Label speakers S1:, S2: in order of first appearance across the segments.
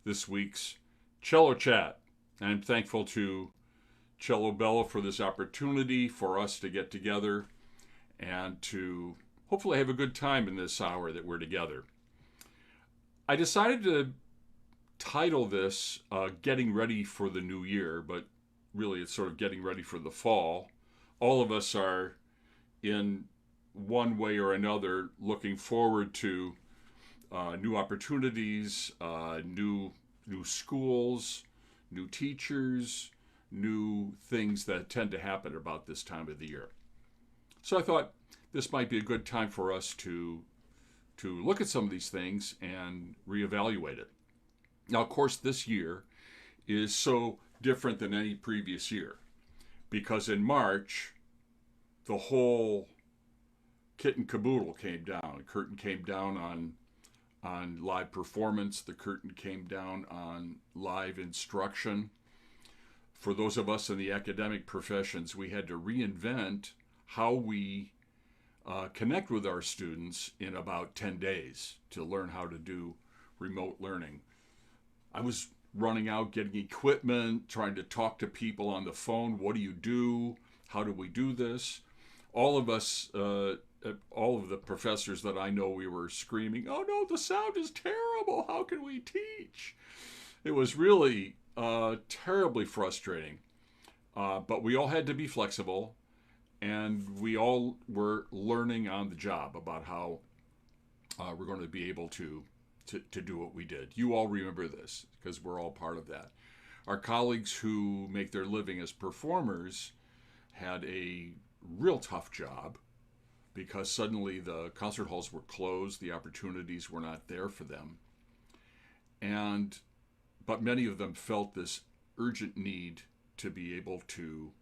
S1: this week's CelloChat. I'm thankful to Cello Bella for this opportunity for us to get together and to hopefully have a good time in this hour that we're together. I decided to title this Getting Ready for the New Year, but really it's sort of getting ready for the fall. All of us are, in one way or another, looking forward to new opportunities, new schools, new teachers, new things that tend to happen about this time of the year. So I thought this might be a good time for us to look at some of these things and reevaluate it. Now, of course, this year is so different than any previous year because in March, the whole kit and caboodle came down. The curtain came down on live performance. The curtain came down on live instruction. For those of us in the academic professions, we had to reinvent how we connect with our students in about 10 days to learn how to do remote learning. I was running out, getting equipment, trying to talk to people on the phone. What do you do? How do we do this? All of us, all of the professors that I know, we were screaming, "Oh no, the sound is terrible. How can we teach?" It was really terribly frustrating. But we all had to be flexible, and we all were learning on the job about how we're going to be able to do what we did. You all remember this because we're all part of that. Our colleagues who make their living as performers had a real tough job because suddenly the concert halls were closed, the opportunities were not there for them. But many of them felt this urgent need to be able to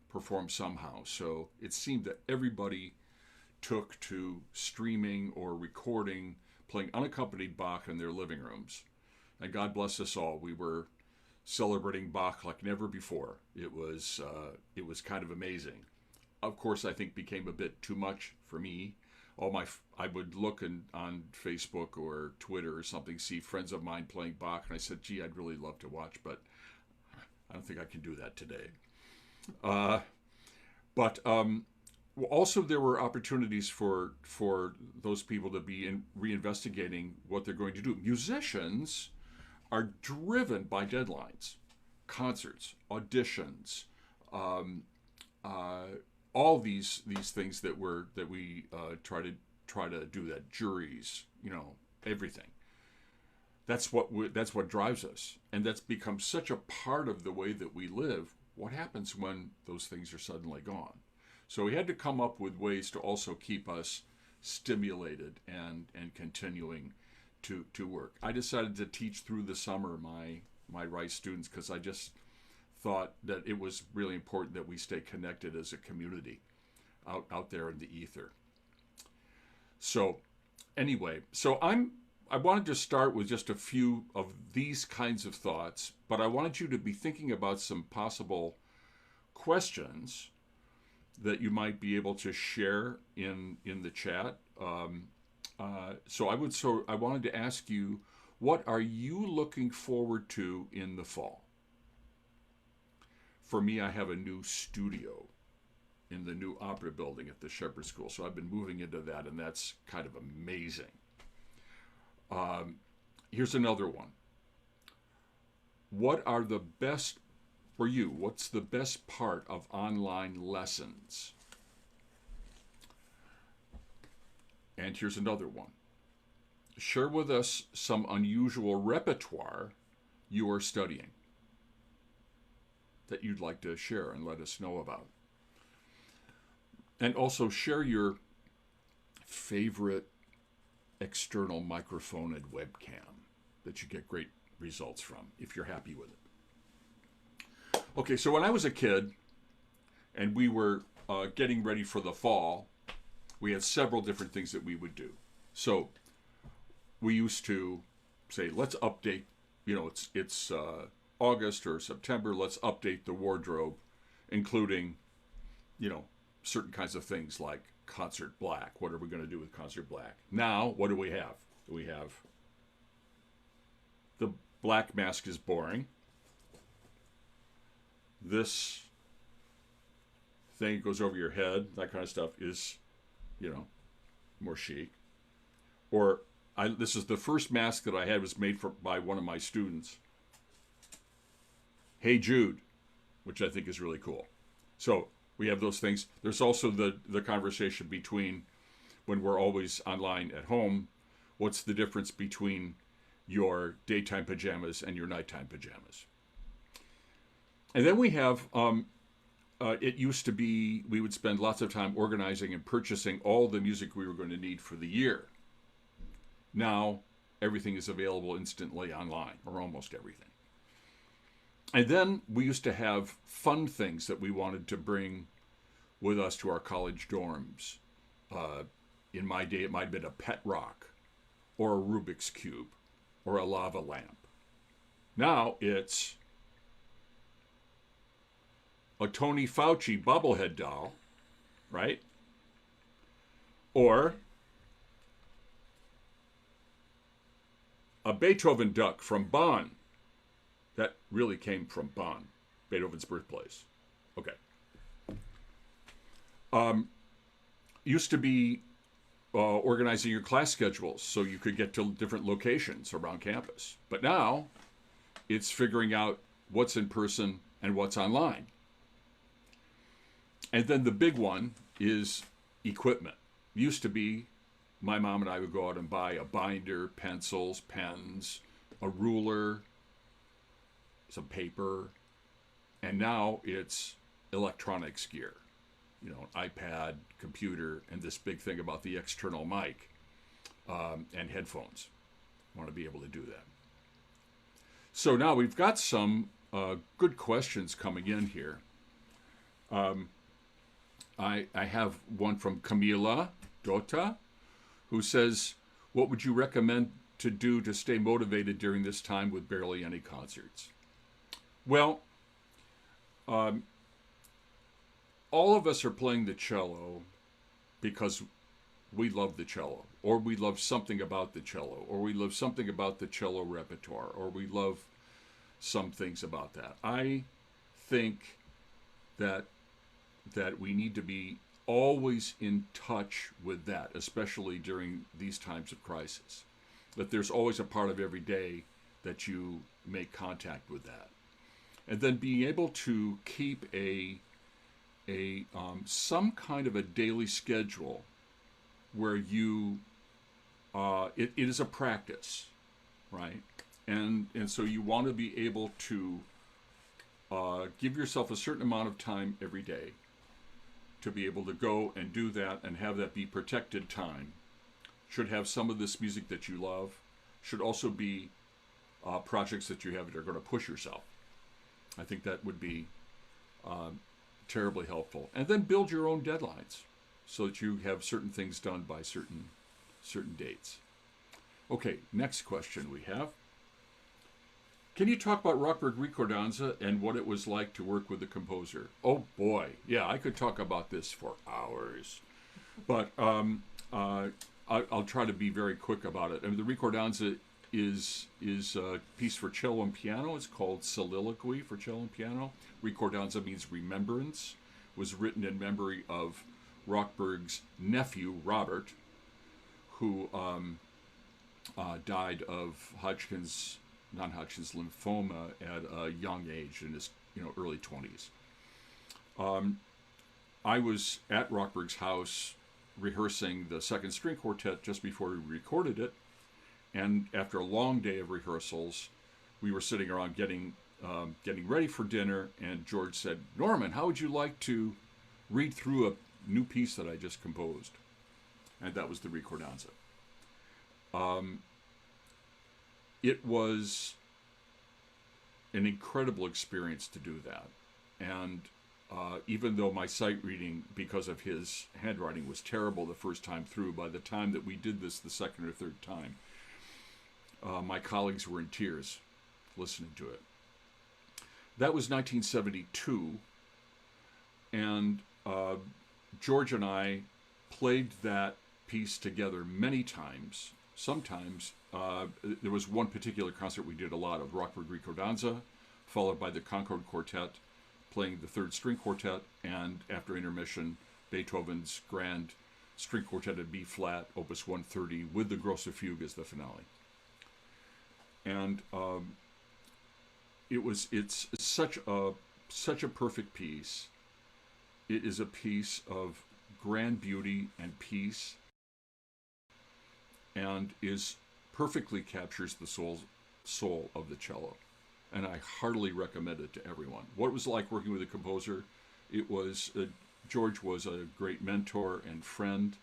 S1: perform somehow. So it seemed that everybody took to streaming or recording, playing unaccompanied Bach in their living rooms. And God bless us all. We were celebrating Bach like never before. It was kind of amazing. Of course, I think became a bit too much for me. I would look on Facebook or Twitter or something, see friends of mine playing Bach, and I said, "Gee, I'd really love to watch, but I don't think I can do that today." But also there were opportunities for those people to be reinvestigating what they're going to do. Musicians are driven by deadlines, concerts, auditions, all these things that we try to do, that juries, everything. That's what drives us, and that's become such a part of the way that we live. What happens when those things are suddenly gone? So we had to come up with ways to also keep us stimulated and continuing to work. I decided to teach through the summer my Rice students because I just thought that it was really important that we stay connected as a community out there in the ether. So anyway, I wanted to start with just a few of these kinds of thoughts, but I wanted you to be thinking about some possible questions that you might be able to share in the chat. So I wanted to ask you, what are you looking forward to in the fall? For me, I have a new studio in the new opera building at the Shepherd School. So I've been moving into that, and that's kind of amazing. Here's another one. What are the best, for you, what's the best part of online lessons? And here's another one. Share with us some unusual repertoire you are studying that you'd like to share and let us know about. And also share your favorite external microphone and webcam that you get great results from, if you're happy with it. Okay, so when I was a kid and we were getting ready for the fall, we had several different things that we would do. So we used to say, let's update, it's August or September, let's update the wardrobe, including, certain kinds of things like concert black. What are we going to do with concert black? Now, what do we have? We have The black mask is boring. This thing goes over your head, that kind of stuff is, more chic. Or this is the first mask that I had, was made by one of my students. Hey Jude, which I think is really cool. So we have those things. There's also the conversation between, when we're always online at home, what's the difference between your daytime pajamas and your nighttime pajamas? And then we have, it used to be, we would spend lots of time organizing and purchasing all the music we were going to need for the year. Now, everything is available instantly online, or almost everything. And then we used to have fun things that we wanted to bring with us to our college dorms. In my day, it might have been a pet rock, or a Rubik's Cube, or a lava lamp. Now it's a Tony Fauci bobblehead doll, right? Or a Beethoven duck from Bonn. That really came from Bonn, Beethoven's birthplace. Okay. Used to be organizing your class schedules so you could get to different locations around campus. But now it's figuring out what's in person and what's online. And then the big one is equipment. Used to be, my mom and I would go out and buy a binder, pencils, pens, a ruler, some paper, and now it's electronics gear. An iPad, computer, and this big thing about the external mic and headphones. I want to be able to do that. So now we've got some good questions coming in here. I have one from Camila Dota, who says, what would you recommend to do to stay motivated during this time with barely any concerts? Well, all of us are playing the cello because we love the cello, or we love something about the cello, or we love something about the cello repertoire, or we love some things about that. I think that we need to be always in touch with that, especially during these times of crisis. That there's always a part of every day that you make contact with that. And then being able to keep some kind of a daily schedule where you it is a practice, right? And so you want to be able to give yourself a certain amount of time every day to be able to go and do that and have that be protected time. Should have some of this music that you love. Should also be projects that you have that are going to push yourself. I think that would be terribly helpful. And then build your own deadlines so that you have certain things done by certain dates. Okay, next question we have. Can you talk about Rockberg Recordanza and what it was like to work with the composer? Oh boy, yeah, I could talk about this for hours. But I'll try to be very quick about it. I mean, the Recordanza is a piece for cello and piano. It's called Soliloquy for cello and piano. Recordanza means remembrance. Was written in memory of Rockberg's nephew, Robert, who died of non-Hodgkin's lymphoma at a young age, in his early 20s. I was at Rockberg's house rehearsing the second string quartet just before we recorded it, and after a long day of rehearsals, we were sitting around getting ready for dinner, and George said, "Norman, how would you like to read through a new piece that I just composed?" And that was the Recordanza. It was an incredible experience to do that. And even though my sight reading, because of his handwriting, was terrible the first time through, by the time that we did this the second or third time, my colleagues were in tears listening to it. That was 1972, and George and I played that piece together many times sometimes, there was one particular concert we did a lot of, Rockford Recordanza, followed by the Concord Quartet, playing the third string quartet, and after intermission, Beethoven's Grand String Quartet at B flat, Opus 130, with the Grosse Fugue as the finale. And it's such a perfect piece. It is a piece of grand beauty and peace, and perfectly captures the soul of the cello. And I heartily recommend it to everyone. What it was like working with a composer, it was George was a great mentor and friend.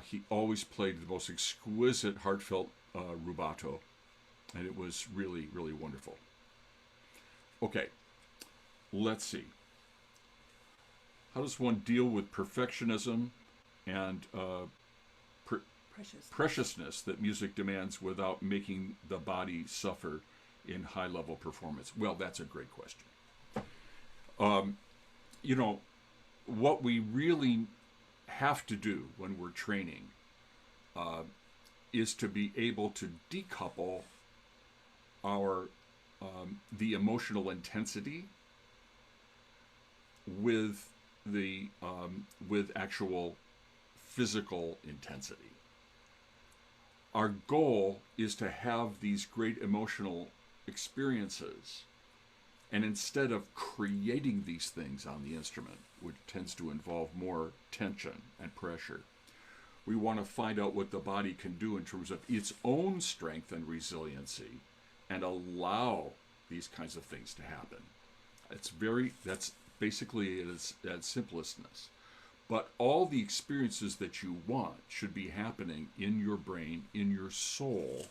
S1: He always played the most exquisite, heartfelt rubato, and it was really, really wonderful. Okay, let's see. How does one deal with perfectionism and preciousness that music demands without making the body suffer in high-level performance? Well, that's a great question. What we really have to do when we're training is to be able to decouple the emotional intensity with actual physical intensity. Our goal is to have these great emotional experiences, and instead of creating these things on the instrument, which tends to involve more tension and pressure, we want to find out what the body can do in terms of its own strength and resiliency, and allow these kinds of things to happen. That's basically at simplestness. But all the experiences that you want should be happening in your brain, in your soul.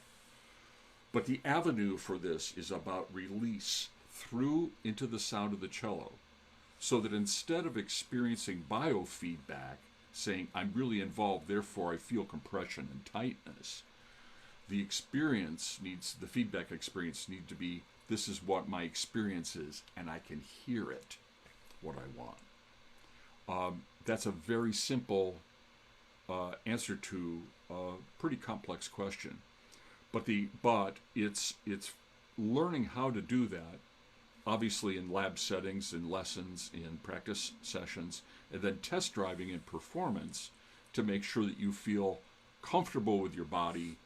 S1: But the avenue for this is about release through into the sound of the cello, so that instead of experiencing biofeedback, saying, I'm really involved, therefore I feel compression and tightness, the feedback experience needs to be, this is what my experience is, and I can hear it, what I want. That's a very simple answer to a pretty complex question. But it's learning how to do that, obviously in lab settings, in lessons, in practice sessions, and then test driving and performance to make sure that you feel comfortable with your body.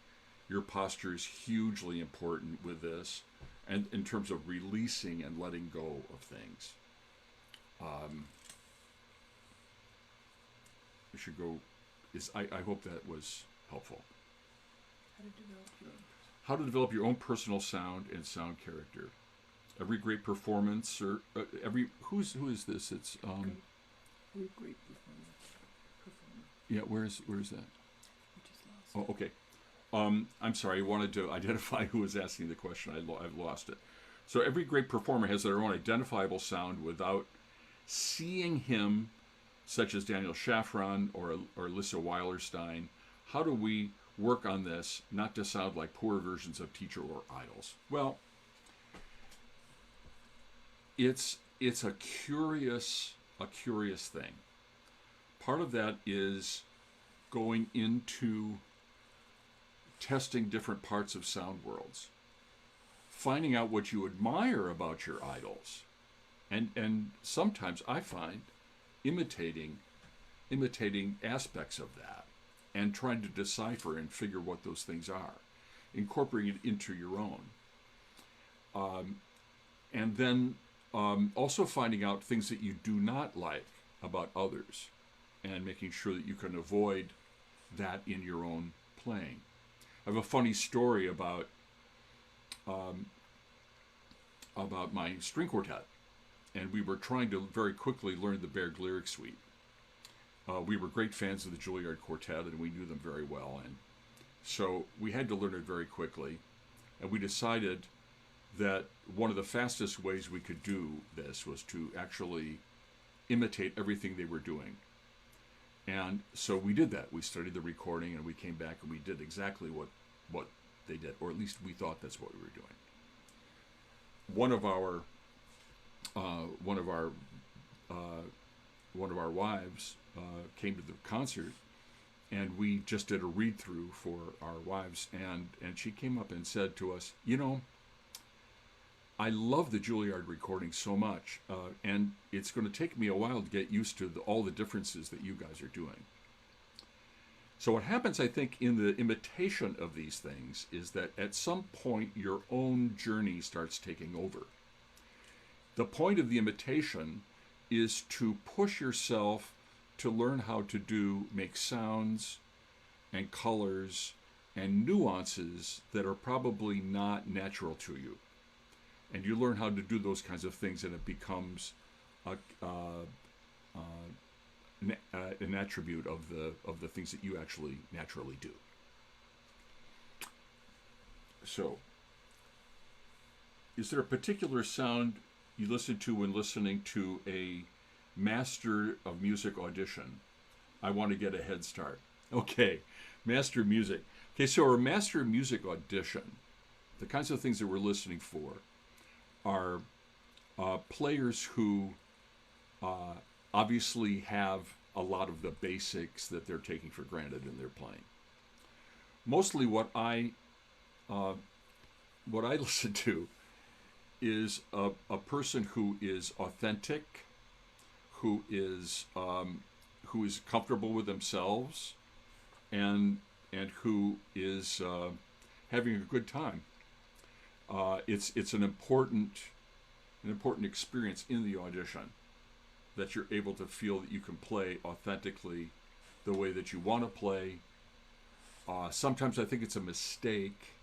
S1: Your posture is hugely important with this, and in terms of releasing and letting go of things. We should go. I hope that was helpful. How to develop your own personal sound and sound character. Every great performance, or who is this? It's
S2: Every great performer.
S1: Yeah, where is that? Oh, okay. I'm sorry. I wanted to identify who was asking the question. I've lost it. So every great performer has their own identifiable sound without seeing him, such as Daniel Schafran or Lissa Weilerstein. How do we work on this not to sound like poor versions of teacher or idols? Well, it's a curious thing. Part of that is going into testing different parts of sound worlds, finding out what you admire about your idols, and sometimes I find imitating aspects of that and trying to decipher and figure what those things are, incorporating it into your own, and then also finding out things that you do not like about others and making sure that you can avoid that in your own playing. I have a funny story about my string quartet, and we were trying to very quickly learn the Bair lyric suite. We were great fans of the Juilliard quartet, and we knew them very well, and so we had to learn it very quickly, and we decided that one of the fastest ways we could do this was to actually imitate everything they were doing. And so we did that. We studied the recording, and we came back and we did exactly what they did, or at least we thought that's what we were doing. One of our wives came to the concert, and we just did a read through for our wives, and she came up and said to us, you know, I love the Juilliard recording so much, and it's going to take me a while to get used to all the differences that you guys are doing. So what happens, I think, in the imitation of these things is that at some point your own journey starts taking over. The point of the imitation is to push yourself to learn how to make sounds and colors and nuances that are probably not natural to you. And you learn how to do those kinds of things, and it becomes an attribute of the things that you actually naturally do. So, is there a particular sound you listen to when listening to a Master of Music audition? I want to get a head start. Okay, Master of Music. Okay, so our Master of Music audition, the kinds of things that we're listening for are players who obviously have a lot of the basics that they're taking for granted in their playing. Mostly what I listen to is a person who is authentic, who is comfortable with themselves, and who is having a good time. It's an important experience in the audition, that you're able to feel that you can play authentically the way that you want to play. Sometimes I think it's a mistake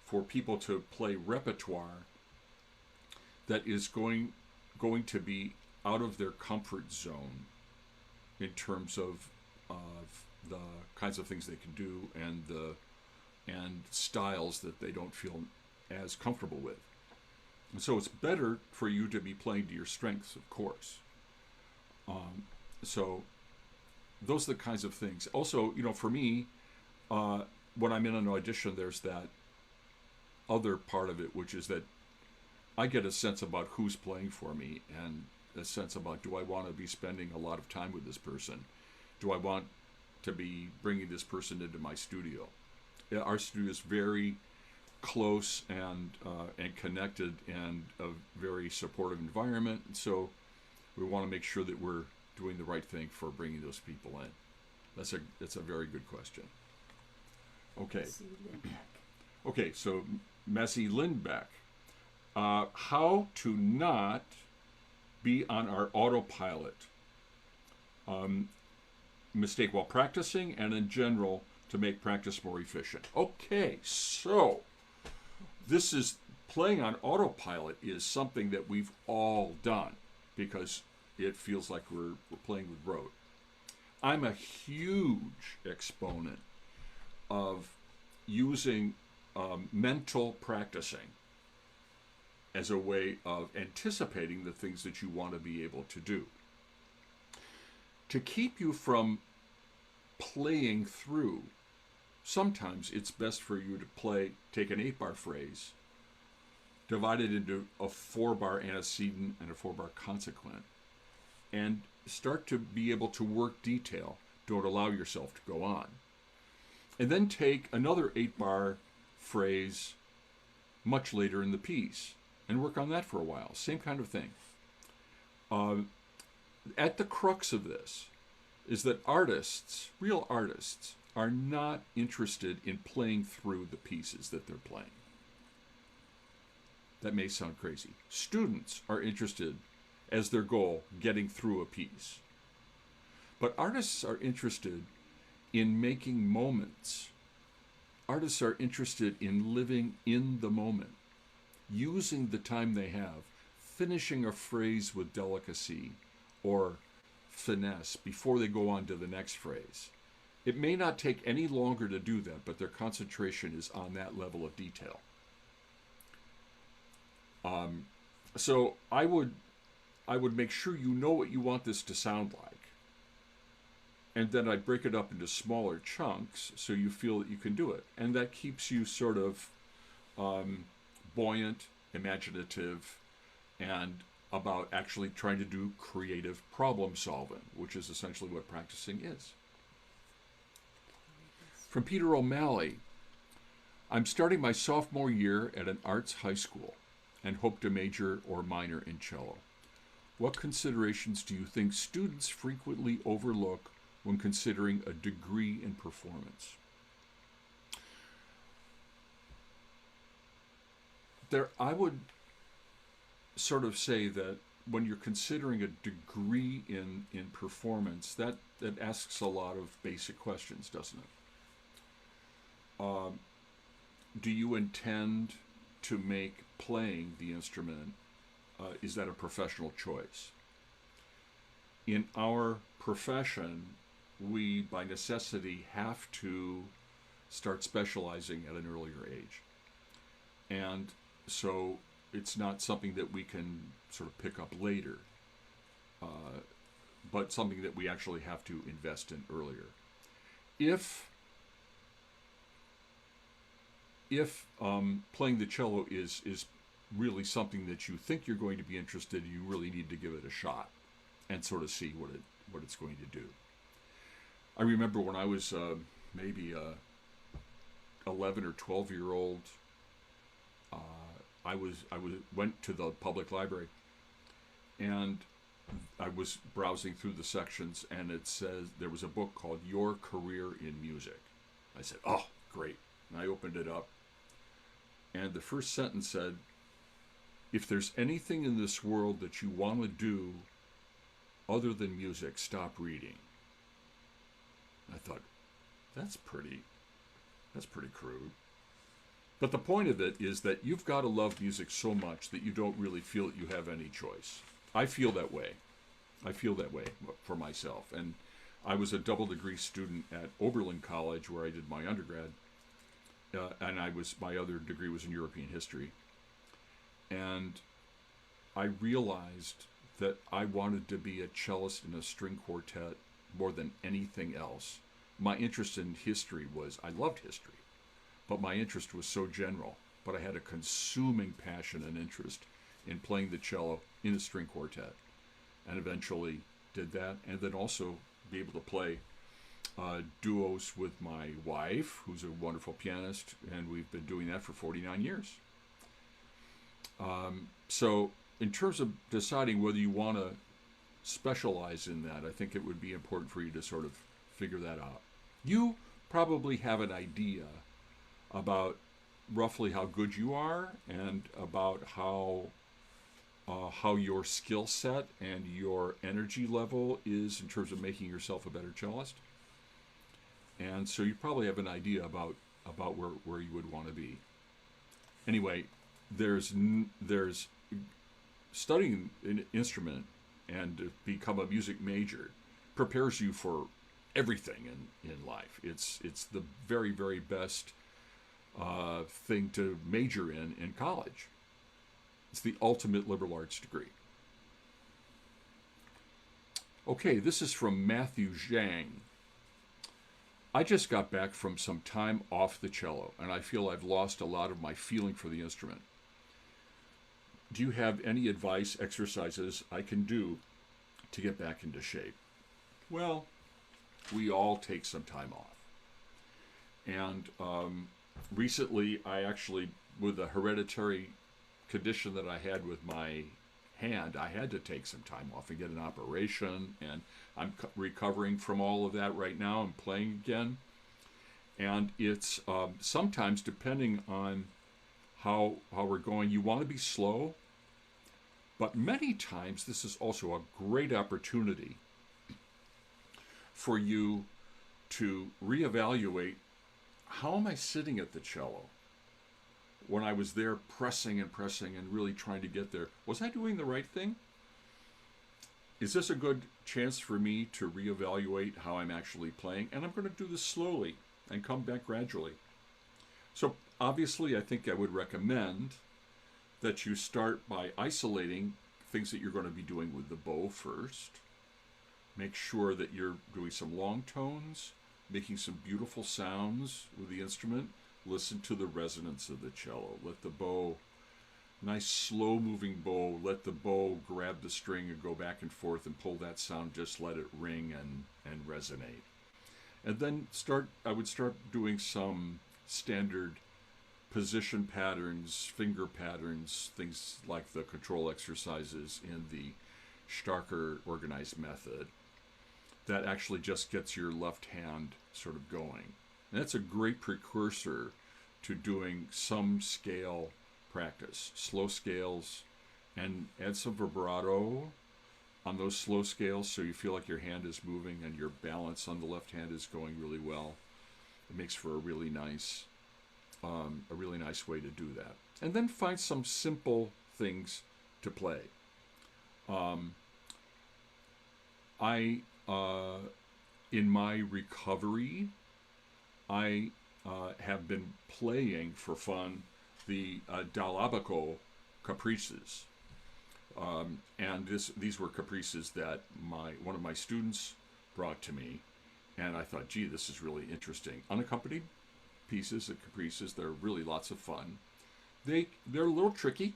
S1: for people to play repertoire that is going to be out of their comfort zone in terms of the kinds of things they can do and styles that they don't feel as comfortable with. And so it's better for you to be playing to your strengths, of course. So those are the kinds of things. Also, you know, for me, when I'm in an audition, there's that other part of it, which is that I get a sense about who's playing for me, and a sense about, do I want to be spending a lot of time with this person? Do I want to be bringing this person into my studio? Our studio is very close and connected, and a very supportive environment. So we want to make sure that we're doing the right thing for bringing those people in. That's a very good question. Okay. Okay, so Messi Lindbeck. How to not be on our autopilot. Mistake while practicing, and in general, to make practice more efficient. Okay, so this is playing on autopilot is something that we've all done, because it feels like we're playing with rote. I'm a huge exponent of using mental practicing as a way of anticipating the things that you want to be able to do. To keep you from playing through, sometimes it's best for you to take an 8-bar phrase, divide it into a 4-bar antecedent and a 4-bar consequent, and start to be able to work detail. Don't allow yourself to go on. And then take another 8-bar phrase much later in the piece and work on that for a while. Same kind of thing. At the crux of this is that artists, real artists, are not interested in playing through the pieces that they're playing. That may sound crazy. Students are interested, as their goal, getting through a piece. But artists are interested in making moments. Artists are interested in living in the moment, using the time they have, finishing a phrase with delicacy or finesse before they go on to the next phrase. It may not take any longer to do that, but their concentration is on that level of detail. So I would make sure you know what you want this to sound like. And then I'd break it up into smaller chunks so you feel that you can do it. And that keeps you sort of buoyant, imaginative, and about actually trying to do creative problem solving, which is essentially what practicing is. From Peter O'Malley, I'm starting my sophomore year at an arts high school and hope to major or minor in cello. What considerations do you think students frequently overlook when considering a degree in performance? I would sort of say that when you're considering a degree in performance, that asks a lot of basic questions, doesn't it? Do you intend to make playing the instrument, is that a professional choice? In our profession, we, by necessity, have to start specializing at an earlier age. And so it's not something that we can sort of pick up later, but something that we actually have to invest in earlier. If playing the cello is really something that you think you're going to be interested in, you really need to give it a shot and sort of see what it's going to do. I remember when I was maybe 11 or 12-year-old, I went to the public library, and I was browsing through the sections, and it says there was a book called Your Career in Music. I said, "Oh, great!" And I opened it up, and the first sentence said, "If there's anything in this world that you want to do other than music, stop reading." I thought, that's pretty crude. But the point of it is that you've got to love music so much that you don't really feel that you have any choice. I feel that way. For myself. And I was a double degree student at Oberlin College, where I did my undergrad, and my other degree was in European history. And I realized that I wanted to be a cellist in a string quartet more than anything else. My interest in history I loved history, but my interest was so general. But I had a consuming passion and interest in playing the cello in a string quartet, and eventually did that, and then also be able to play duos with my wife, who's a wonderful pianist, and we've been doing that for 49 years. So in terms of deciding whether you want to specialize in that, I think it would be important for you to sort of figure that out. You probably have an idea about roughly how good you are and about how your skill set and your energy level is in terms of making yourself a better cellist. And so you probably have an idea about where you would want to be. Anyway, there's studying an instrument and to become a music major prepares you for everything in life. It's the very, very best thing to major in college. It's the ultimate liberal arts degree. Okay, this is from Matthew Zhang. I just got back from some time off the cello, and I feel I've lost a lot of my feeling for the instrument. Do you have any advice, exercises I can do to get back into shape? Well, we all take some time off. And recently, I actually, with a hereditary condition that I had with my hand, I had to take some time off and get an operation, and I'm recovering from all of that right now. I'm playing again. And it's sometimes, depending on how we're going, you want to be slow, but many times this is also a great opportunity for you to reevaluate, how am I sitting at the cello? When I was there pressing and really trying to get there, was I doing the right thing? Is this a good chance for me to reevaluate how I'm actually playing? And I'm going to do this slowly and come back gradually. So obviously, I think I would recommend that you start by isolating things that you're going to be doing with the bow first. Make sure that you're doing some long tones, making some beautiful sounds with the instrument. Listen to the resonance of the cello. Let the bow, nice slow moving bow, let the bow grab the string and go back and forth and pull that sound. Just let it ring and resonate. And then I would start doing some standard position patterns, finger patterns, things like the control exercises in the Starker organized method that actually just gets your left hand sort of going. And that's a great precursor to doing some scale practice, slow scales, and add some vibrato on those slow scales so you feel like your hand is moving and your balance on the left hand is going really well. It makes for a really nice way to do that. And then find some simple things to play. In my recovery, I have been playing for fun the Dall'Abaco caprices. And these were caprices that one of my students brought to me, and I thought, gee, this is really interesting. Unaccompanied pieces of caprices, they're really lots of fun. They're a little tricky,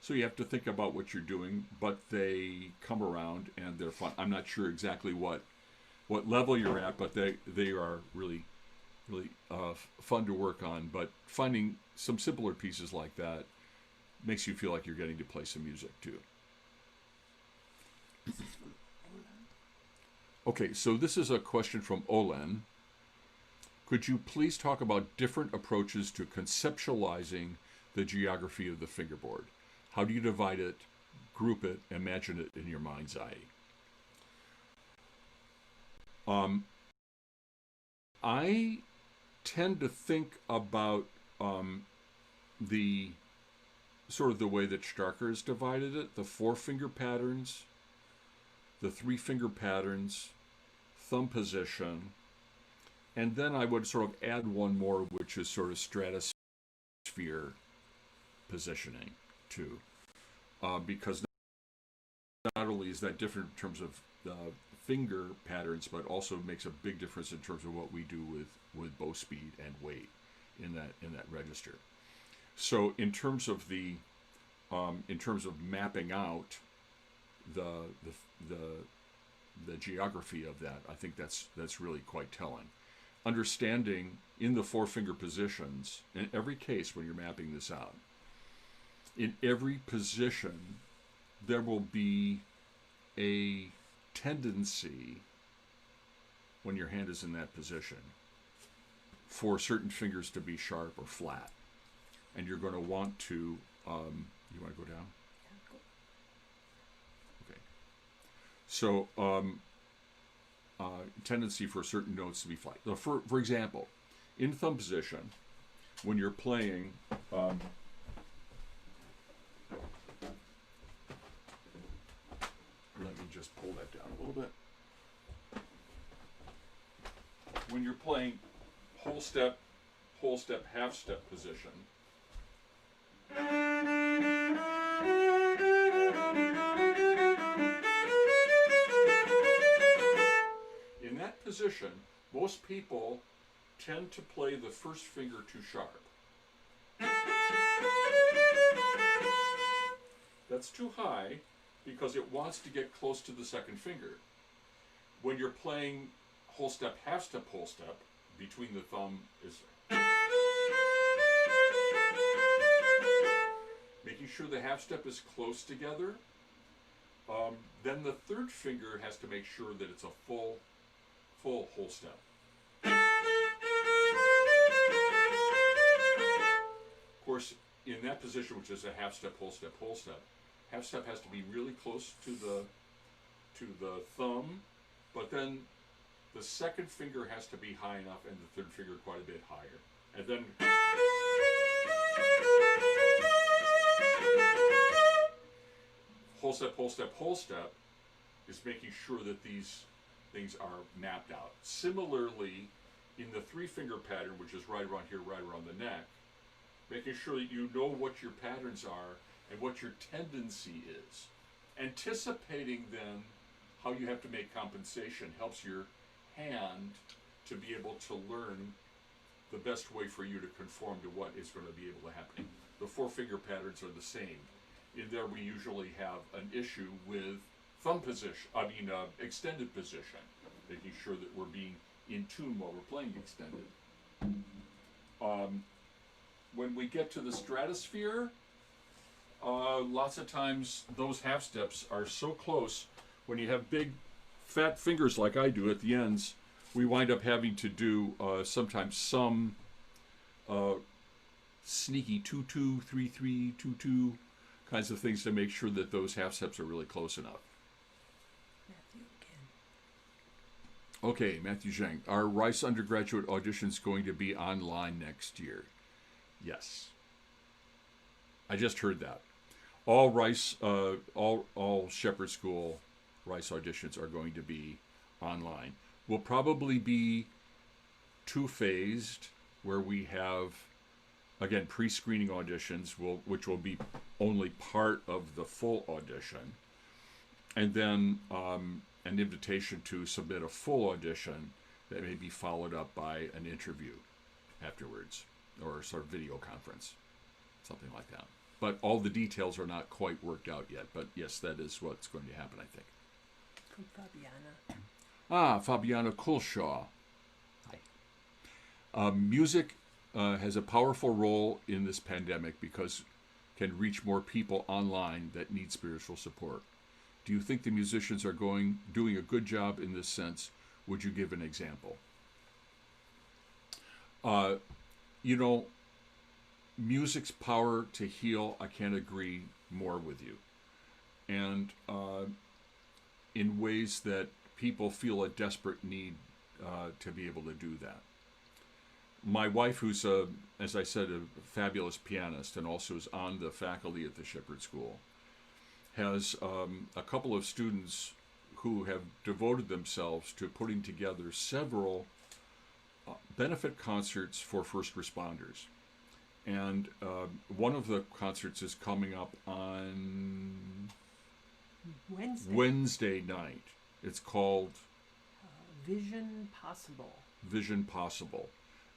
S1: so you have to think about what you're doing, but they come around and they're fun. I'm not sure exactly what level you're at, but they are really fun to work on. But finding some simpler pieces like that makes you feel like you're getting to play some music too. Okay, so this is a question from Olen. Could you please talk about different approaches to conceptualizing the geography of the fingerboard? How do you divide it, group it, imagine it in your mind's eye? I tend to think about the sort of the way that Starker has divided it, the 4-finger patterns, the 3-finger patterns, thumb position, and then I would sort of add one more, which is sort of stratosphere positioning too, because not only is that different in terms of the finger patterns, but also makes a big difference in terms of what we do with bow speed and weight in that register. So in terms of mapping out the geography of that, I think that's really quite telling. Understanding in the 4-finger positions, in every case when you're mapping this out, in every position there will be a tendency when your hand is in that position for certain fingers to be sharp or flat. And you're going to want to, you want to go down? Okay. So, tendency for certain notes to be flat. So for example, in thumb position, when you're playing, let me just pull that down a little bit. When you're playing whole step, half step position, in that position, most people tend to play the first finger too sharp. That's too high because it wants to get close to the second finger. When you're playing whole step, half step, whole step, between the thumb is making sure the half step is close together. Then the third finger has to make sure that it's a full whole step. Of course, in that position, which is a half step, whole step, half step has to be really close to the thumb, but then the second finger has to be high enough and the third finger quite a bit higher. And then whole step, whole step, whole step is making sure that these things are mapped out. Similarly, in the 3-finger pattern, which is right around here, right around the neck, making sure that you know what your patterns are and what your tendency is. Anticipating then how you have to make compensation helps your hand to be able to learn the best way for you to conform to what is going to be able to happen. The 4-finger patterns are the same. In there we usually have an issue with thumb position, extended position, making sure that we're being in tune while we're playing extended. When we get to the stratosphere, lots of times those half steps are so close. When you have big fat fingers like I do at the ends, we wind up having to do sometimes some sneaky 2-2, 3-3, 2-2 kinds of things to make sure that those half steps are really close enough.
S2: Matthew again.
S1: Okay, Matthew Zhang. Are Rice undergraduate auditions going to be online next year? Yes. I just heard that. All Rice, all Shepherd School Rice auditions are going to be online. Will probably be two-phased, where we have, again, pre-screening auditions, which will be only part of the full audition, and then an invitation to submit a full audition that may be followed up by an interview afterwards, or sort of video conference, something like that. But all the details are not quite worked out yet. But yes, that is what's going to happen, I think.
S2: From Fabiana.
S1: Ah, Fabiana Kulshaw. Hi. Music has a powerful role in this pandemic because can reach more people online that need spiritual support. Do you think the musicians are doing a good job in this sense? Would you give an example? Music's power to heal, I can't agree more with you. And in ways that people feel a desperate need to be able to do that. My wife, who's, as I said, a fabulous pianist and also is on the faculty at the Shepherd School, has a couple of students who have devoted themselves to putting together several benefit concerts for first responders. And one of the concerts is coming up on Wednesday night. It's called
S2: Vision Possible.
S1: Vision Possible.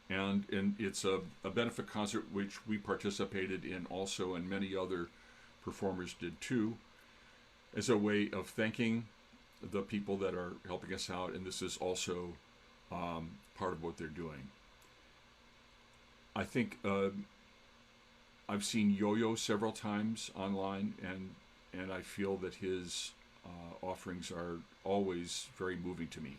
S1: And it's a benefit concert which we participated in also, and many other performers did too, as a way of thanking the people that are helping us out. And this is also part of what they're doing. I think I've seen Yo-Yo several times online, and I feel that his offerings are always very moving to me.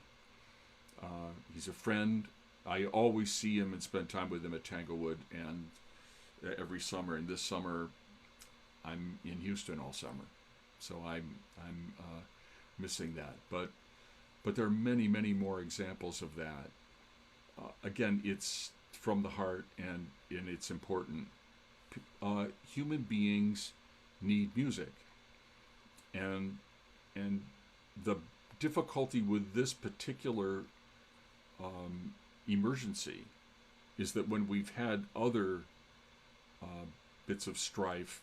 S1: He's a friend. I always see him and spend time with him at Tanglewood, and every summer. And this summer, I'm in Houston all summer, so I'm missing that. But there are many, many more examples of that. Again, it's from the heart, and it's important. Human beings need music, and the difficulty with this particular emergency is that when we've had other bits of strife,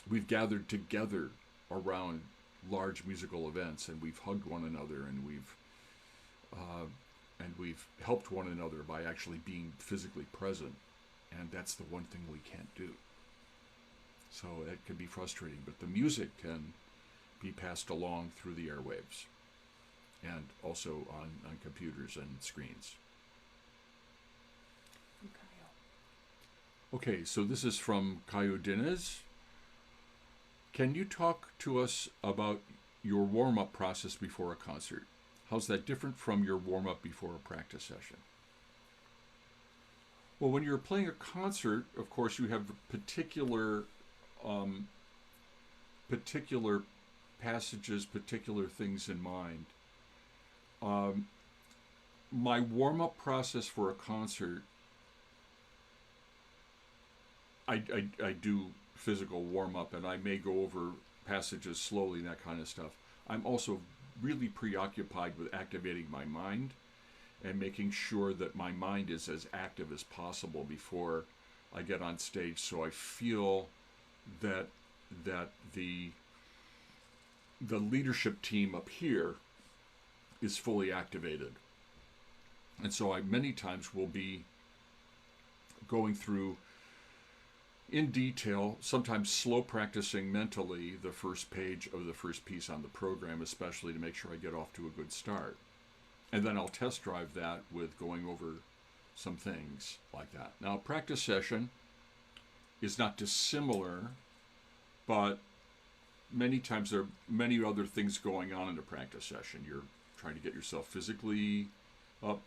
S1: we've gathered together around large musical events, and we've hugged one another, and we've helped one another by actually being physically present. And that's the one thing we can't do. So it can be frustrating, but the music can be passed along through the airwaves and also on computers and screens. Okay, so this is from Caio Diniz. Can you talk to us about your warm-up process before a concert? How's that different from your warm-up before a practice session? Well, when you're playing a concert, of course, you have particular passages, particular things in mind. My warm-up process for a concert, I do physical warm-up, and I may go over passages slowly and that kind of stuff. I'm also really preoccupied with activating my mind and making sure that my mind is as active as possible before I get on stage, so I feel that the leadership team up here is fully activated. And so I many times will be going through in detail, sometimes slow practicing mentally the first page of the first piece on the program, especially to make sure I get off to a good start. And then I'll test drive that with going over some things like that. Now, practice session is not dissimilar, but many times there are many other things going on in a practice session. You're trying to get yourself physically up,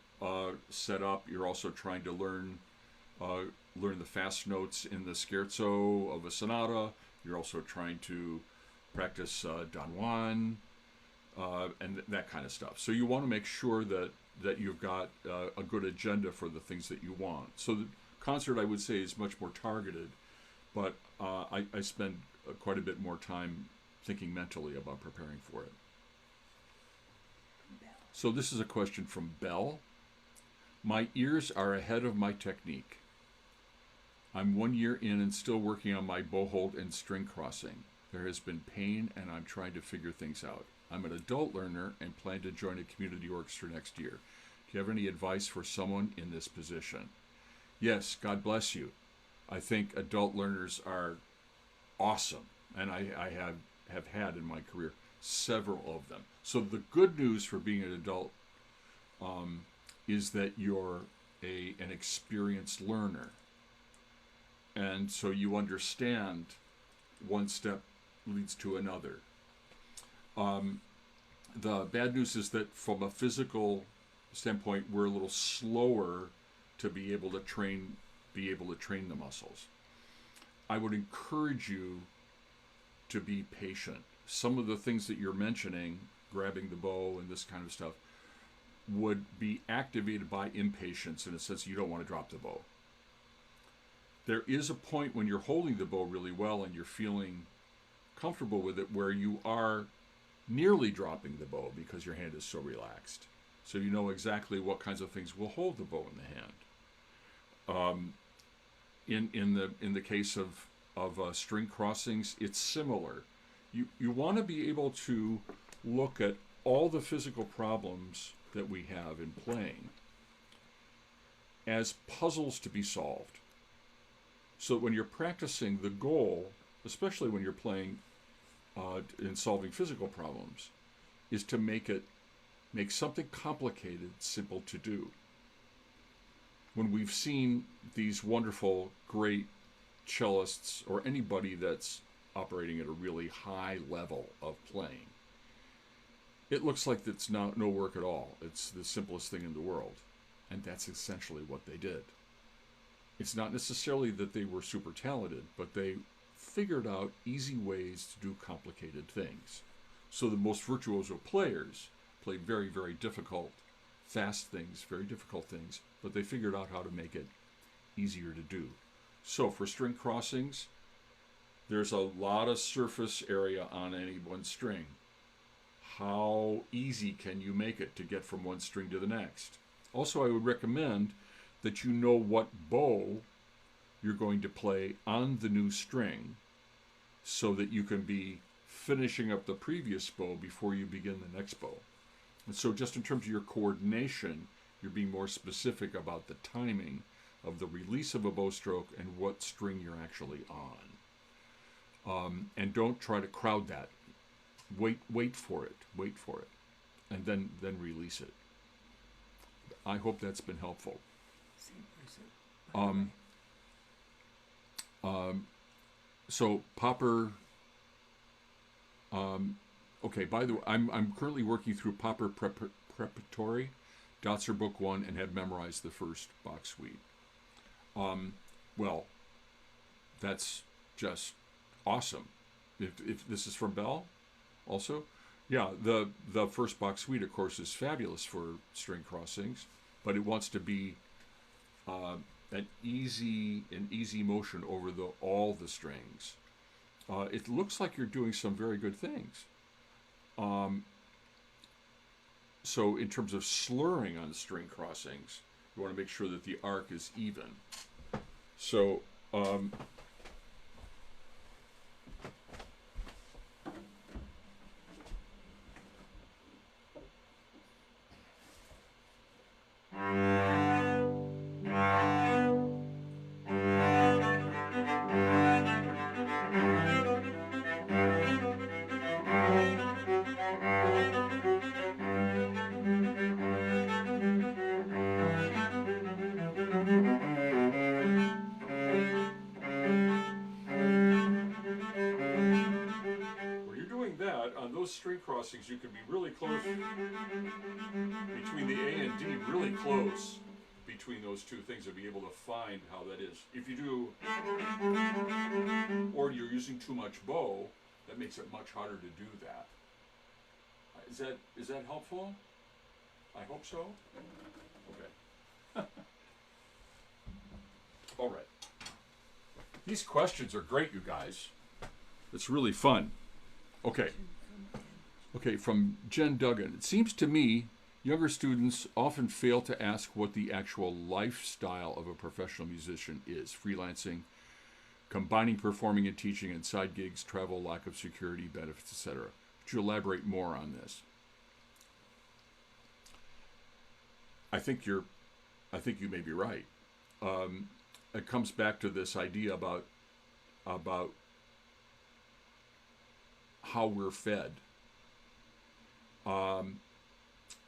S1: set up. You're also trying to learn the fast notes in the scherzo of a sonata. You're also trying to practice Don Juan and that kind of stuff. So you want to make sure that you've got a good agenda for the things that you want. So the concert, I would say, is much more targeted, but I spend quite a bit more time thinking mentally about preparing for it. So this is a question from Bell. My ears are ahead of my technique. I'm 1 year in and still working on my bow hold and string crossing. There has been pain and I'm trying to figure things out. I'm an adult learner and plan to join a community orchestra next year. Do you have any advice for someone in this position? Yes, God bless you. I think adult learners are awesome, and I have had in my career several of them. So the good news for being an adult is that you're an experienced learner, and so you understand one step leads to another. The bad news is that from a physical standpoint, we're a little slower to be able to train the muscles. I would encourage you to be patient. Some of the things that you're mentioning, grabbing the bow and this kind of stuff, would be activated by impatience in a sense you don't want to drop the bow. There is a point when you're holding the bow really well and you're feeling comfortable with it where you are nearly dropping the bow because your hand is so relaxed. So you know exactly what kinds of things will hold the bow in the hand. In the case of string crossings, it's similar. You want to be able to look at all the physical problems that we have in playing as puzzles to be solved. So when you're practicing, the goal, especially when you're playing and solving physical problems, is to make something complicated simple to do. When we've seen these wonderful, great cellists or anybody that's operating at a really high level of playing, it looks like it's no work at all. It's the simplest thing in the world. And that's essentially what they did. It's not necessarily that they were super talented, but they figured out easy ways to do complicated things. So the most virtuoso players play very, very difficult, fast things, very difficult things, but they figured out how to make it easier to do. So for string crossings, there's a lot of surface area on any one string. How easy can you make it to get from one string to the next? Also, I would recommend that you know what bow you're going to play on the new string so that you can be finishing up the previous bow before you begin the next bow. And so just in terms of your coordination, you're being more specific about the timing of the release of a bow stroke and what string you're actually on. And don't try to crowd that. Wait for it, and then release it. I hope that's been helpful. So Popper. Okay. By the way, I'm currently working through Popper Preparatory, Dotzer Book 1, and have memorized the first Bach suite. Well, that's just awesome. If this is from Bell, also, yeah, the first Bach suite, of course, is fabulous for string crossings, but it wants to be an easy motion over all the strings. It looks like you're doing some very good things. So in terms of slurring on string crossings, you want to make sure that the arc is even. So crossings, you can be really close between the A and D, really close between those two things, and be able to find how that is. If you do, or you're using too much bow, that makes it much harder to do that. Is that helpful? I hope so. Okay. All right. These questions are great, you guys. It's really fun. Okay. Okay, from Jen Duggan. It seems to me younger students often fail to ask what the actual lifestyle of a professional musician is. Freelancing, combining performing and teaching, and side gigs, travel, lack of security, benefits, etc. Would you elaborate more on this? I think you may be right. It comes back to this idea about how we're fed.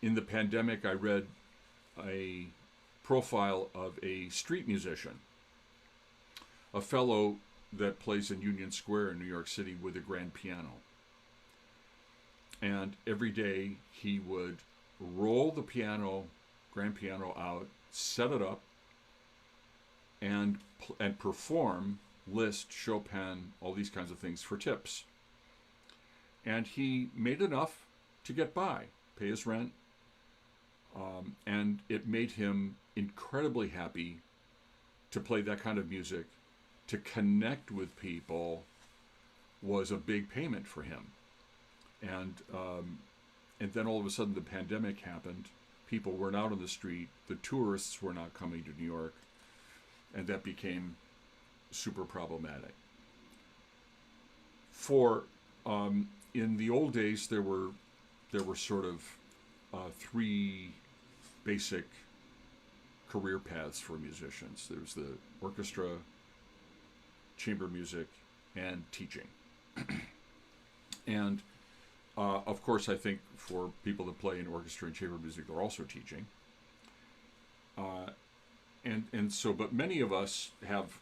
S1: In the pandemic, I read a profile of a street musician, a fellow that plays in Union Square in New York City with a grand piano. And every day he would roll the grand piano out, set it up, and perform Liszt, Chopin, all these kinds of things for tips. And he made enough to get by, pay his rent, and it made him incredibly happy to play that kind of music. To connect with people was a big payment for him. And then all of a sudden the pandemic happened. People weren't out on the street. The tourists were not coming to New York. And that became super problematic. In the old days, there were sort of three basic career paths for musicians. There was the orchestra, chamber music, and teaching. And of course, I think for people that play in orchestra and chamber music, they're also teaching. But many of us have,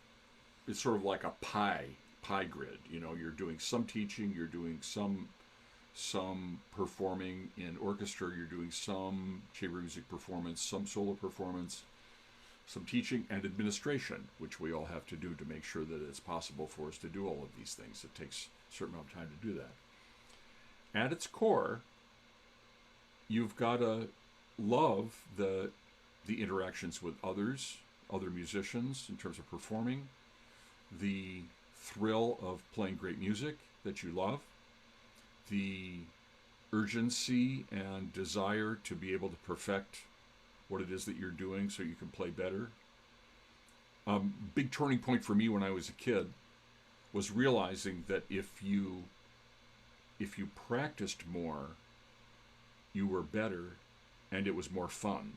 S1: it's sort of like a pie grid. You know, you're doing some teaching, you're doing some performing in orchestra, you're doing some chamber music performance, some solo performance, some teaching, and administration, which we all have to do to make sure that it's possible for us to do all of these things. It takes a certain amount of time to do that. At its core, you've got to love the interactions with others, other musicians in terms of performing, the thrill of playing great music that you love, the urgency and desire to be able to perfect what it is that you're doing so you can play better. Big turning point for me when I was a kid was realizing that if you practiced more, you were better and it was more fun.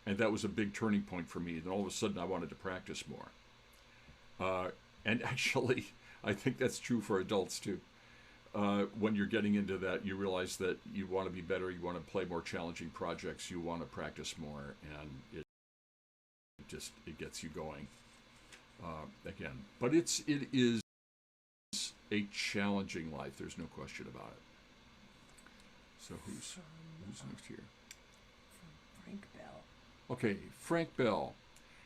S1: And that was a big turning point for me. Then all of a sudden I wanted to practice more. And actually, I think that's true for adults too. When you're getting into that, you realize that you want to be better, you want to play more challenging projects, you want to practice more, and it gets you going again. But it is a challenging life. There's no question about it. So who's next here?
S2: From Frank Bell.
S1: Okay, Frank Bell.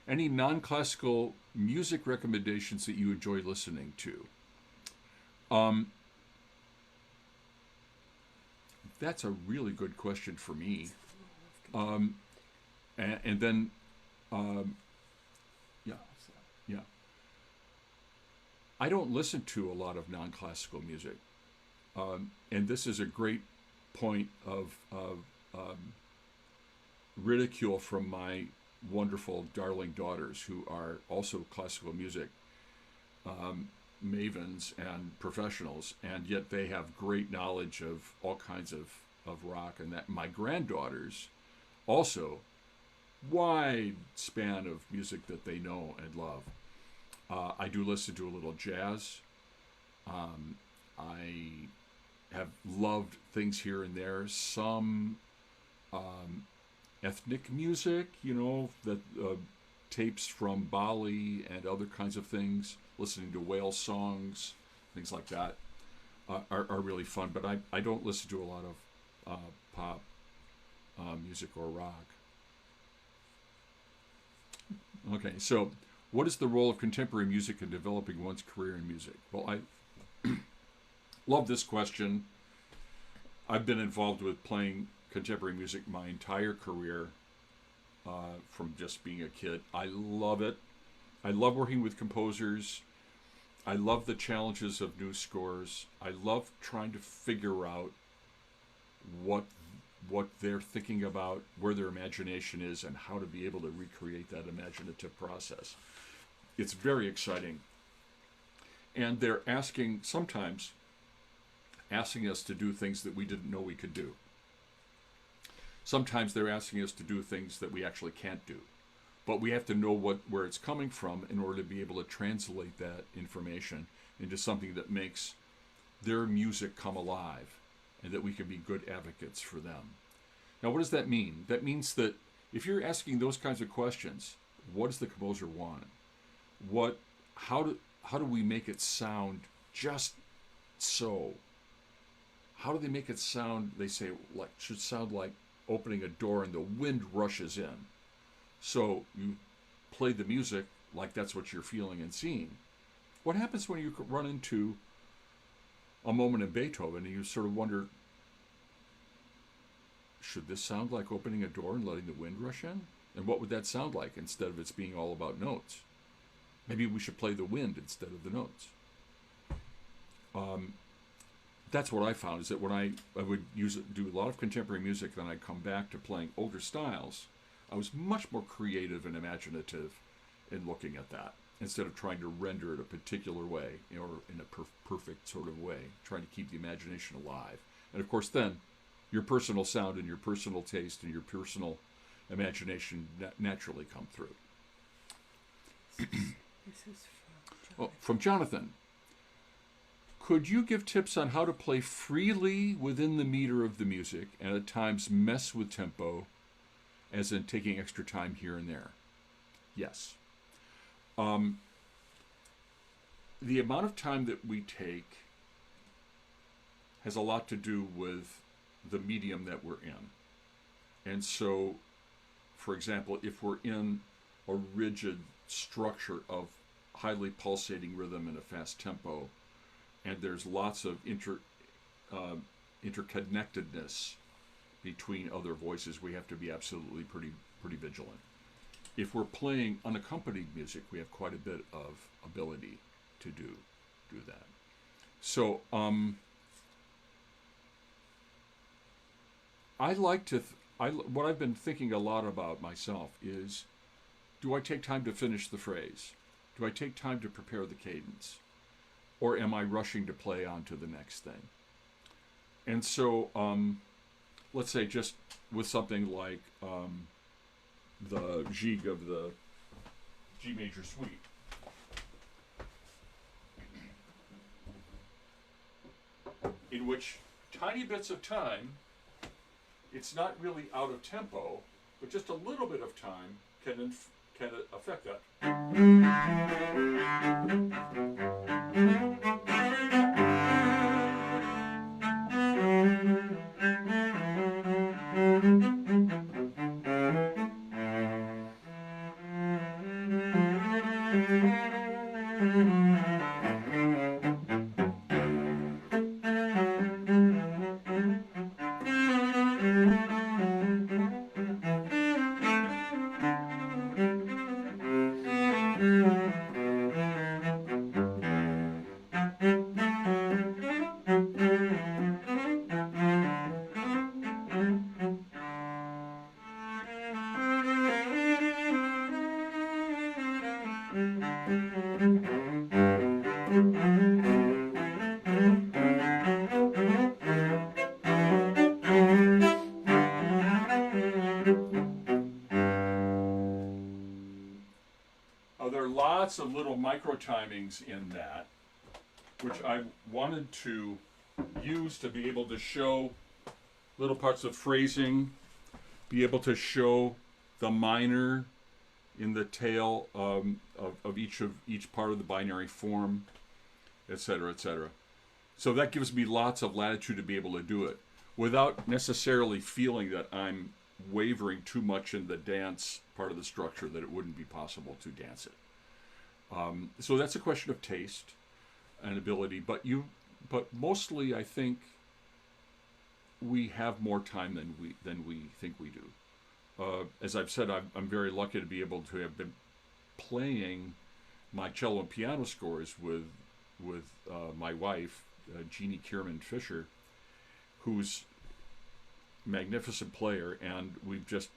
S1: Any non-classical music recommendations that you enjoy listening to? That's a really good question for me. And then, yeah. I don't listen to a lot of non-classical music. And this is a great point of ridicule from my wonderful, darling daughters who are also classical music mavens and professionals, and yet they have great knowledge of all kinds of rock, and that my granddaughters also wide span of music that they know and love. I do listen to a little jazz. I have loved things here and there, some ethnic music, that tapes from Bali and other kinds of things, listening to whale songs, things like that. are really fun. But I don't listen to a lot of pop music or rock. Okay, so what is the role of contemporary music in developing one's career in music? Well, I love this question. I've been involved with playing contemporary music my entire career, from just being a kid. I love it. I love working with composers. I love the challenges of new scores. I love trying to figure out what they're thinking about, where their imagination is, and how to be able to recreate that imaginative process. It's very exciting. And they're sometimes asking us to do things that we didn't know we could do. Sometimes they're asking us to do things that we actually can't do. But we have to know where it's coming from in order to be able to translate that information into something that makes their music come alive, and that we can be good advocates for them. Now, what does that mean? That means that if you're asking those kinds of questions, what does the composer want? How do we make it sound just so? How do they make it sound? They say should sound like opening a door and the wind rushes in. So you play the music like that's what you're feeling and seeing. What happens when you run into a moment in Beethoven and you sort of wonder, should this sound like opening a door and letting the wind rush in? And what would that sound like instead of it's being all about notes? Maybe we should play the wind instead of the notes. That's what I found, is that when I would do a lot of contemporary music, then I'd come back to playing older styles, I was much more creative and imaginative in looking at that, instead of trying to render it a particular way, or in a perfect sort of way, trying to keep the imagination alive. And of course then, your personal sound and your personal taste and your personal imagination naturally come through.
S2: This is from Jonathan.
S1: From Jonathan. Could you give tips on how to play freely within the meter of the music and at times mess with tempo, as in taking extra time here and there? Yes. The amount of time that we take has a lot to do with the medium that we're in. And so, for example, if we're in a rigid structure of highly pulsating rhythm and a fast tempo, and there's lots of interconnectedness between other voices, we have to be absolutely pretty vigilant. If we're playing unaccompanied music, we have quite a bit of ability to do that. So I like to what I've been thinking a lot about myself is, do I take time to finish the phrase? Do I take time to prepare the cadence? Or am I rushing to play on to the next thing? And so, let's say just with something like the Gigue of the G major suite. In which tiny bits of time, it's not really out of tempo, but just a little bit of time can affect that. There are lots of little micro timings in that, which I wanted to use to be able to show little parts of phrasing, be able to show the minor in the tail of each part of the binary form, etc., etc. So that gives me lots of latitude to be able to do it without necessarily feeling that I'm wavering too much in the dance part of the structure that it wouldn't be possible to dance it. So that's a question of taste and ability, but mostly I think we have more time than we think we do. As I've said, I'm very lucky to be able to have been playing my cello and piano scores with my wife, Jeannie Kierman Fischer, who's a magnificent player, and we've just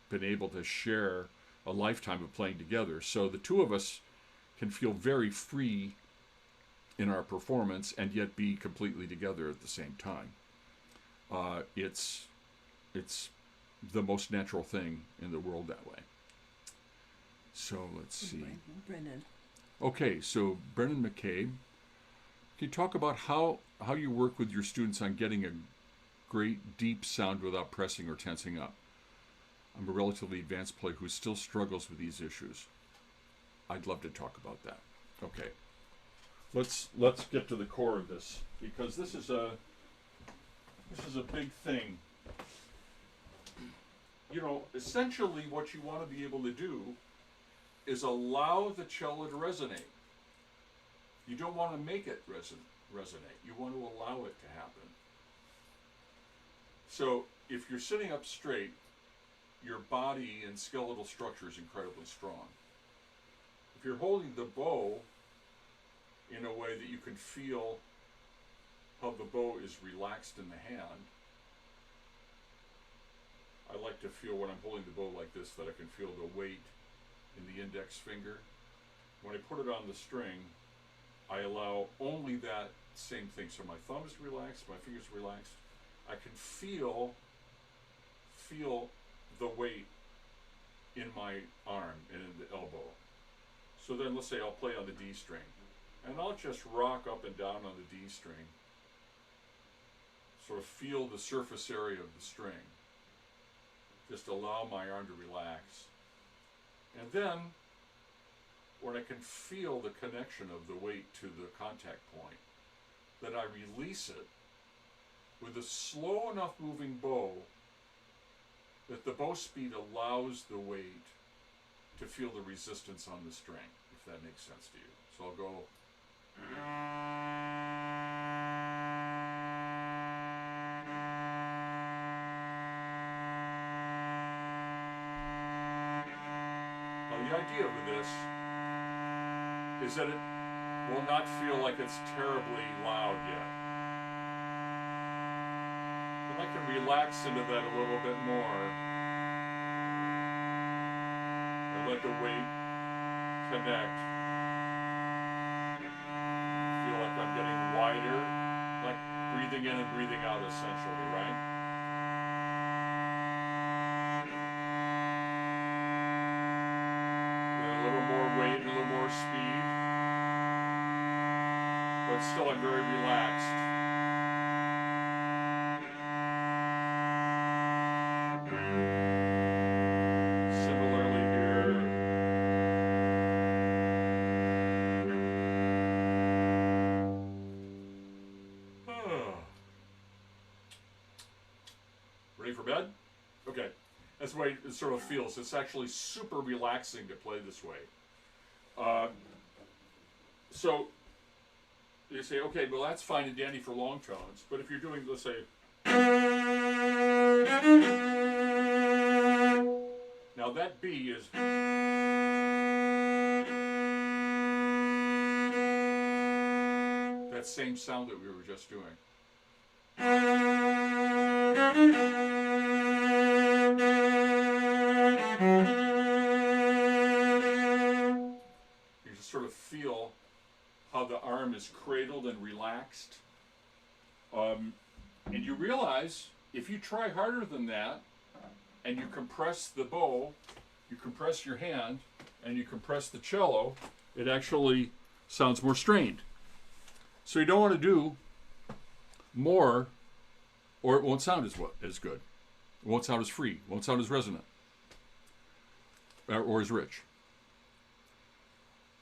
S1: been able to share a lifetime of playing together. So the two of us can feel very free in our performance and yet be completely together at the same time. It's the most natural thing in the world that way. So let's see.
S2: Brennan.
S1: Okay, so Brennan McCabe, can you talk about how you work with your students on getting a great deep sound without pressing or tensing up? I'm a relatively advanced player who still struggles with these issues. I'd love to talk about that. Okay, let's get to the core of this, because this is a big thing. You know, essentially what you want to be able to do is allow the cello to resonate. You don't want to make it resonate. You want to allow it to happen. So if you're sitting up straight, your body and skeletal structure is incredibly strong. If you're holding the bow in a way that you can feel how the bow is relaxed in the hand, I like to feel when I'm holding the bow like this that I can feel the weight in the index finger. When I put it on the string, I allow only that same thing. So my thumb is relaxed, my finger's relaxed. I can feel the weight in my arm and in the elbow. So then let's say I'll play on the D string, and I'll just rock up and down on the D string, sort of feel the surface area of the string. Just allow my arm to relax. And then, when I can feel the connection of the weight to the contact point, then I release it with a slow enough moving bow that the bow speed allows the weight to feel the resistance on the string, if that makes sense to you. So I'll go. The idea with this is that it will not feel like it's terribly loud yet. And I can relax into that a little bit more and let the weight connect. Feel like I'm getting wider, like breathing in and breathing out essentially, right? Weight and a little more speed, but still I'm very relaxed. Similarly here. Ready for bed? Okay. That's the way it sort of feels. It's actually super relaxing to play this way. So you say, okay, well that's fine and dandy for long tones, but if you're doing, let's say, now that B is, that same sound that we were just doing. Sort of feel how the arm is cradled and relaxed. And you realize if you try harder than that and you compress the bow, you compress your hand, and you compress the cello, it actually sounds more strained. So you don't want to do more or it won't sound as good. It won't sound as free. It won't sound as resonant or as rich.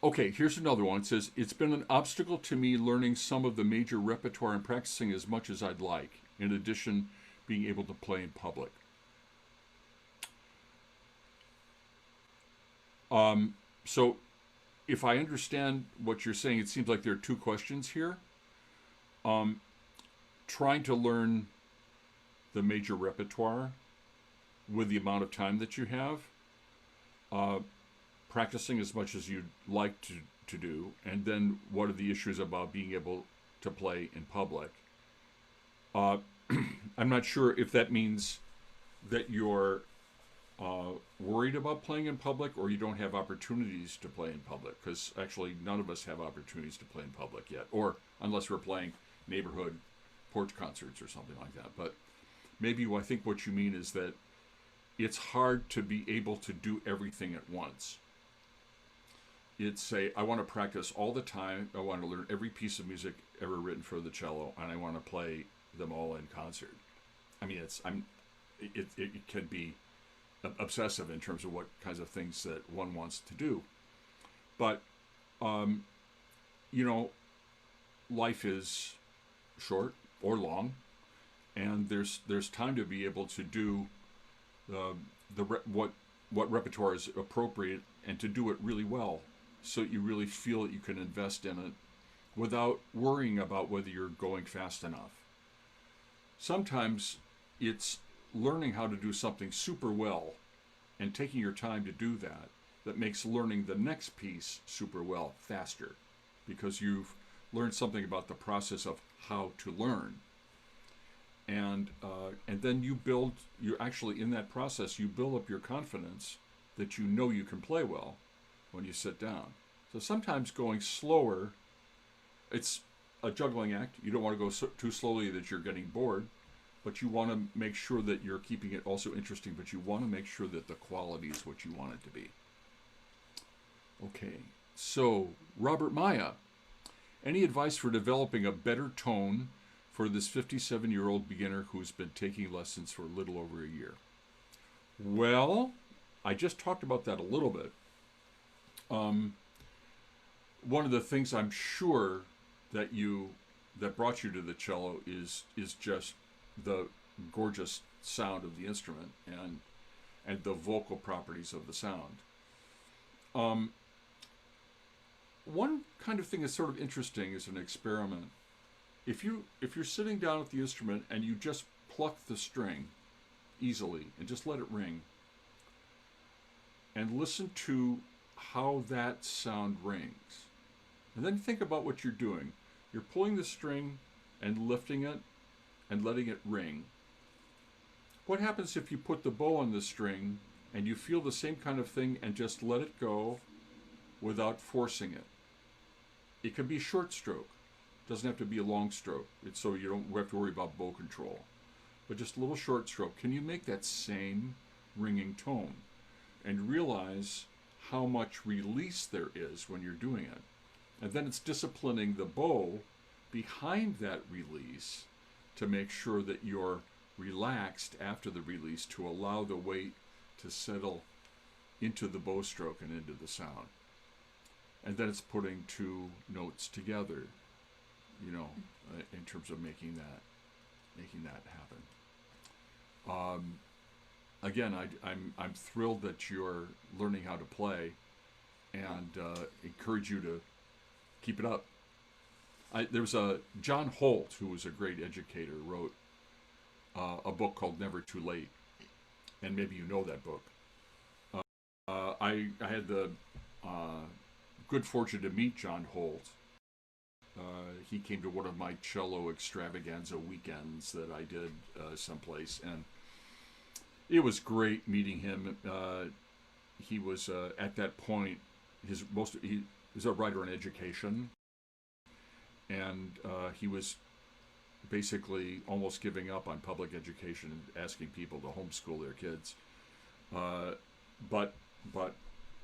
S1: Okay, here's another one. It says, it's been an obstacle to me learning some of the major repertoire and practicing as much as I'd like, in addition being able to play in public. So if I understand what you're saying, it seems like there are two questions here. Trying to learn the major repertoire with the amount of time that you have, practicing as much as you'd like to do, and then what are the issues about being able to play in public? I'm not sure if that means that you're worried about playing in public or you don't have opportunities to play in public, because actually none of us have opportunities to play in public yet, or unless we're playing neighborhood porch concerts or something like that. But maybe I think what you mean is that it's hard to be able to do everything at once. It's I want to practice all the time. I want to learn every piece of music ever written for the cello, and I want to play them all in concert. I mean, it can be obsessive in terms of what kinds of things that one wants to do. But, life is short or long, and there's time to be able to do what repertoire is appropriate and to do it really well, so you really feel that you can invest in it without worrying about whether you're going fast enough. Sometimes it's learning how to do something super well and taking your time to do that makes learning the next piece super well faster, because you've learned something about the process of how to learn. And then you're actually in that process, you build up your confidence that you know you can play well when you sit down. So sometimes going slower, it's a juggling act. You don't want to go too slowly that you're getting bored, but you want to make sure that you're keeping it also interesting, but you want to make sure that the quality is what you want it to be. Okay, so Robert Maya, any advice for developing a better tone for this 57-year-old beginner who's been taking lessons for a little over a year? Well, I just talked about that a little bit. One of the things I'm sure that brought you to the cello is just the gorgeous sound of the instrument and the vocal properties of the sound. One kind of thing that's sort of interesting is an experiment. If you're sitting down at the instrument and you just pluck the string easily and just let it ring, and listen to how that sound rings, and then think about what you're doing. You're pulling the string and lifting it and letting it ring. What happens if you put the bow on the string and you feel the same kind of thing and just let it go without forcing it? It can be short stroke. It doesn't have to be a long stroke. It's so you don't have to worry about bow control. But just a little short stroke. Can you make that same ringing tone and realize how much release there is when you're doing it? And then it's disciplining the bow behind that release to make sure that you're relaxed after the release, to allow the weight to settle into the bow stroke and into the sound. And then it's putting two notes together, in terms of making that happen. Again, I'm thrilled that you're learning how to play, and encourage you to keep it up. There's John Holt, who was a great educator, wrote a book called Never Too Late, and maybe you know that book. I had the good fortune to meet John Holt. He came to one of my cello extravaganza weekends that I did someplace, and it was great meeting him. He was at that point, he was a writer on education, and he was basically almost giving up on public education and asking people to homeschool their kids, but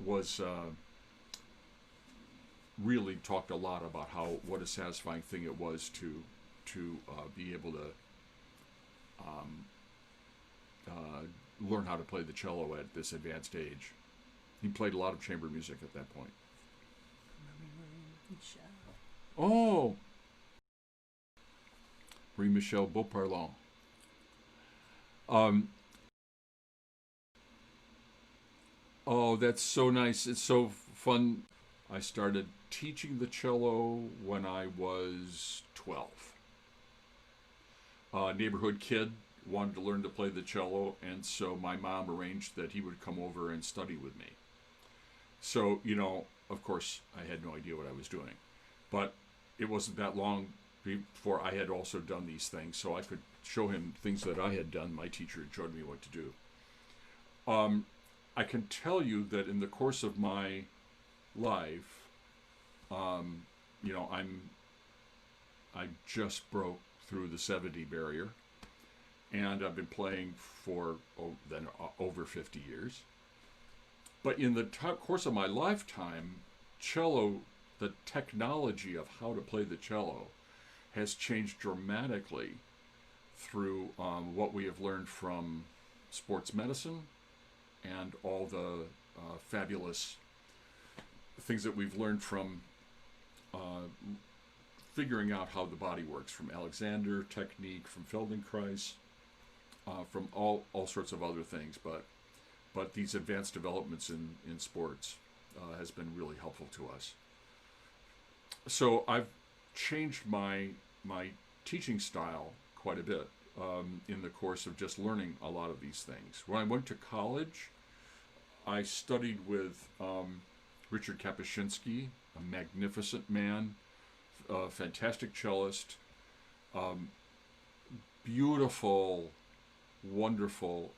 S1: was really talked a lot about what a satisfying thing it was to be able to learn how to play the cello at this advanced age. He played a lot of chamber music at that point.
S2: Michel.
S1: Oh, Marie-Michel Beauparlon. Oh, that's so nice. It's so fun. I started teaching the cello when I was 12. A neighborhood kid wanted to learn to play the cello, and so my mom arranged that he would come over and study with me. So, of course, I had no idea what I was doing. But it wasn't that long before I had also done these things, so I could show him things that I had done. My teacher had showed me what to do. I can tell you that in the course of my life, I just broke through the 70 barrier, and I've been playing for over 50 years. But in the course of my lifetime, cello, the technology of how to play the cello has changed dramatically through what we have learned from sports medicine and all the fabulous things that we've learned from figuring out how the body works, from Alexander technique, from Feldenkrais, from all sorts of other things. But these advanced developments in sports has been really helpful to us. So I've changed my teaching style quite a bit in the course of just learning a lot of these things. When I went to college, I studied with Richard Kapuscinski, a magnificent man, a fantastic cellist, beautiful, wonderful,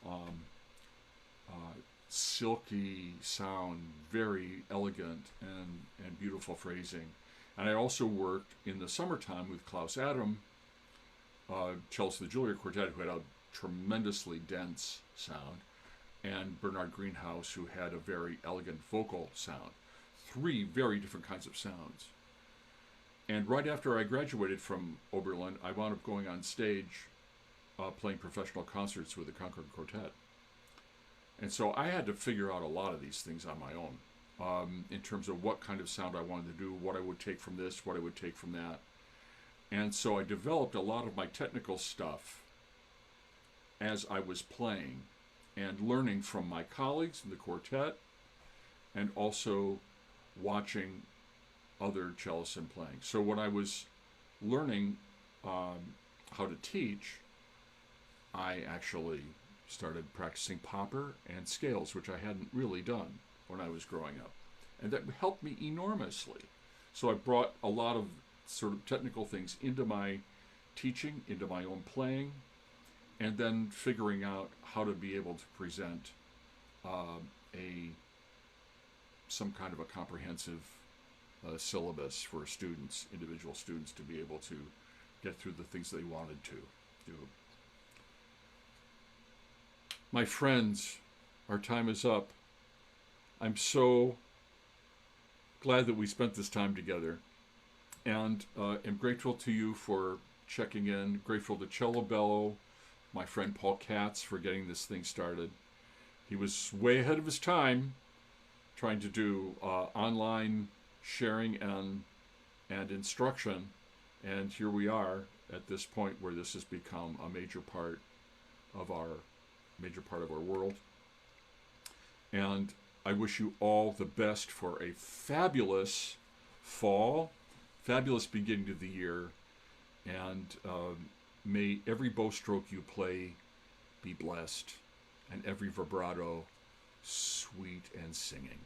S1: silky sound, very elegant and beautiful phrasing. And I also worked in the summertime with Klaus Adam, cellist of the Juilliard Quartet, who had a tremendously dense sound, and Bernard Greenhouse, who had a very elegant vocal sound. 3 very different kinds of sounds. And right after I graduated from Oberlin, I wound up going on stage playing professional concerts with the Concord Quartet. And so I had to figure out a lot of these things on my own, in terms of what kind of sound I wanted to do, what I would take from this, what I would take from that. And so I developed a lot of my technical stuff as I was playing and learning from my colleagues in the quartet, and also watching other cellists and playing. So when I was learning how to teach, I actually started practicing popper and scales, which I hadn't really done when I was growing up. And that helped me enormously. So I brought a lot of sort of technical things into my teaching, into my own playing, and then figuring out how to be able to present some kind of a comprehensive syllabus for students, individual students, to be able to get through the things they wanted to do. My friends, our time is up. I'm so glad that we spent this time together, and am grateful to you for checking in, grateful to Cello Bello, my friend Paul Katz, for getting this thing started. He was way ahead of his time trying to do online sharing and instruction, and here we are at this point where this has become a major part of our world. And I wish you all the best for a fabulous fall, fabulous beginning of the year, and may every bow stroke you play be blessed, and every vibrato sweet and singing.